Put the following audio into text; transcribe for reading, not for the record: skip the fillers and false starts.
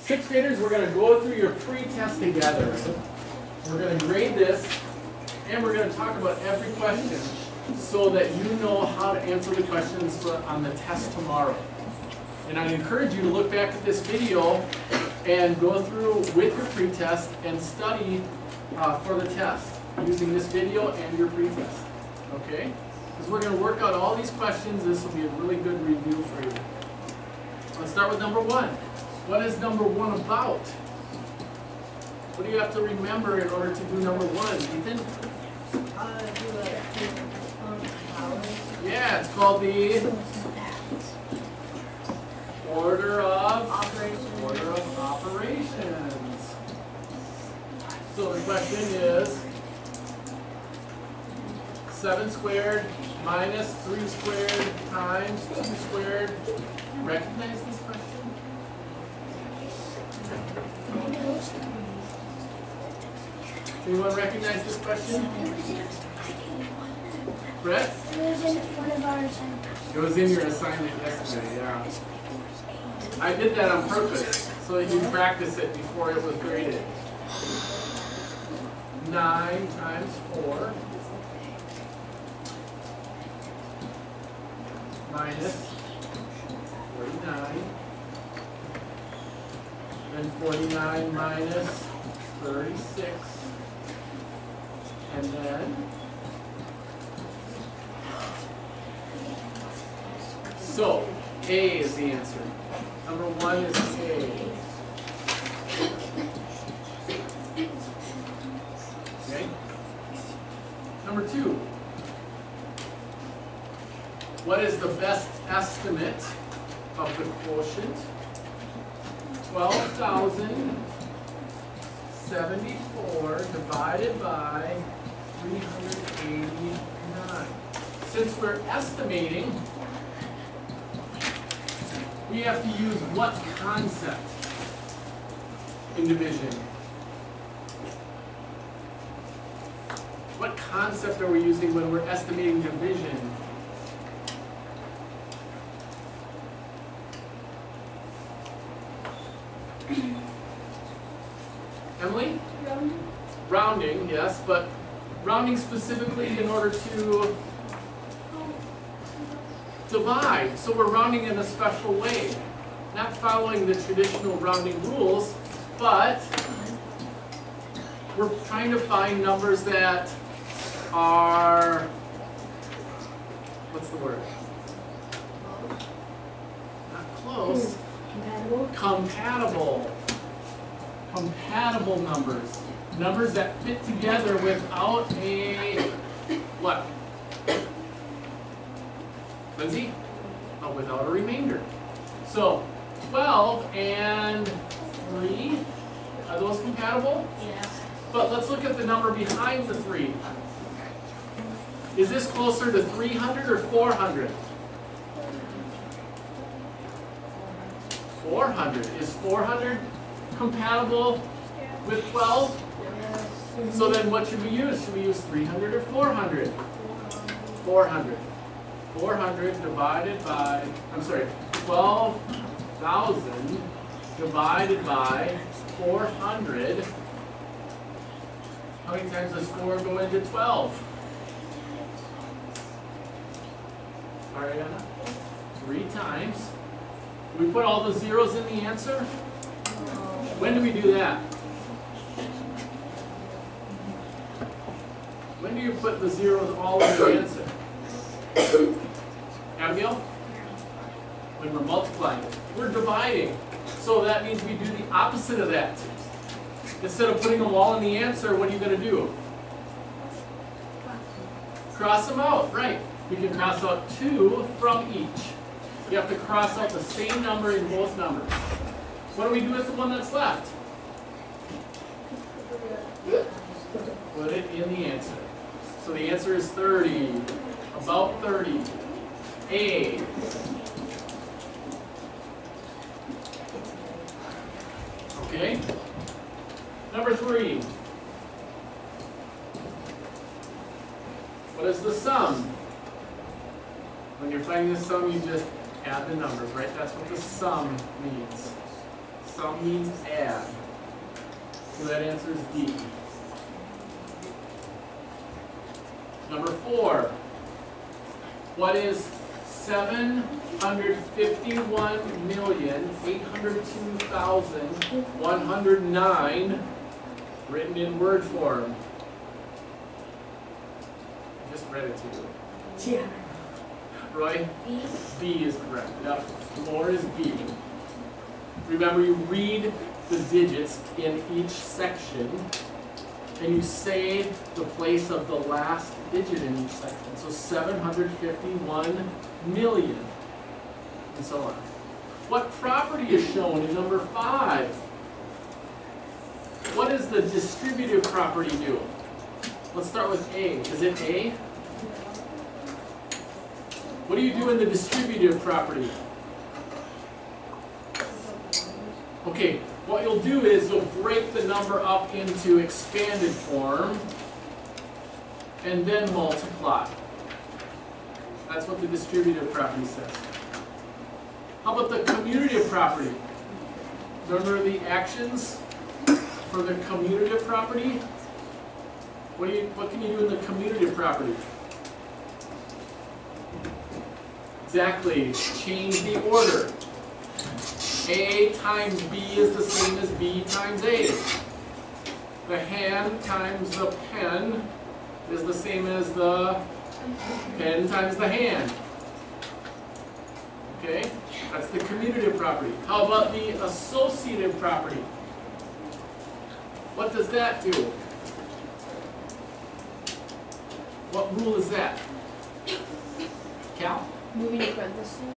Sixth graders, we're going to go through your pre-test together. We're going to grade this, and we're going to talk about every question so that you know how to answer the questions on the test tomorrow. And I encourage you to look back at this video and go through with your pre-test and study for the test using this video and your pre-test. Okay? Because we're going to work out all these questions. This will be a really good review for you. Let's start with number one. What is number one about? What do you have to remember in order to do number one, Ethan? Yeah, it's called the order of operations. So the question is 7 squared minus 3 squared times 2 squared. Do you recognize this question? Anyone recognize this question? Brett? It was in one of our assignments. It was in your assignment yesterday, yeah. I did that on purpose so that you practice it before it was graded. 9 times 4 minus 49. Then 49 minus 36. And then, so A is the answer. Number one is A. Okay? Number two. What is the best estimate of the quotient? 12,074 divided by 389. Since we're estimating, we have to use what concept in division? What concept are we using when we're estimating division? Emily? Rounding. Rounding, yes, but rounding specifically in order to divide. So we're rounding in a special way. Not following the traditional rounding rules, but we're trying to find numbers that are, what's the word? Not close. Compatible. Compatible numbers. Numbers that fit together without a, what? Lindsay? Oh, without a remainder. So, 12 and 3, are those compatible? Yes. But let's look at the number behind the 3. Is this closer to 300 or 400? 400. Is 400 compatible with 12? So then what should we use? Should we use 300 or 400? 400. 400 divided by, 12,000 divided by 400. How many times does 4 go into 12? Ariana? 3 times. Do we put all the zeros in the answer? When do we do that? When do you put the zeros all in the answer? Abigail? When we're multiplying. We're dividing. So that means we do the opposite of that. Instead of putting them all in the answer, what are you going to do? Cross them out, right. We can cross out 2 from each. You have to cross out the same number in both numbers. What do we do with the one that's left? Put it in the answer. So the answer is 30. About 30. A. Okay? Number 3. What is the sum? When you're finding the sum, you just add the numbers, right? That's what the sum means. Sum means add. So that answer is D. Number 4. What is 751,802,109 written in word form? I just read it to you. Yeah. Roy? B. B is correct. Yep. More is B. Remember, you read the digits in each section, and you say the place of the last digit in each section. So 751 million, and so on. What property is shown in number 5? What does the distributive property do? Let's start with A. Is it A? What do you do in the distributive property? Okay, what you'll do is you'll break the number up into expanded form and then multiply. That's what the distributive property says. How about the commutative property? Remember the actions for the commutative property? What can you do in the commutative property? Exactly, change the order. A times B is the same as B times A. The hand times the pen is the same as the pen times the hand. Okay, that's the commutative property. How about the associative property? What does that do? What rule is that? Cal? Moving to parentheses.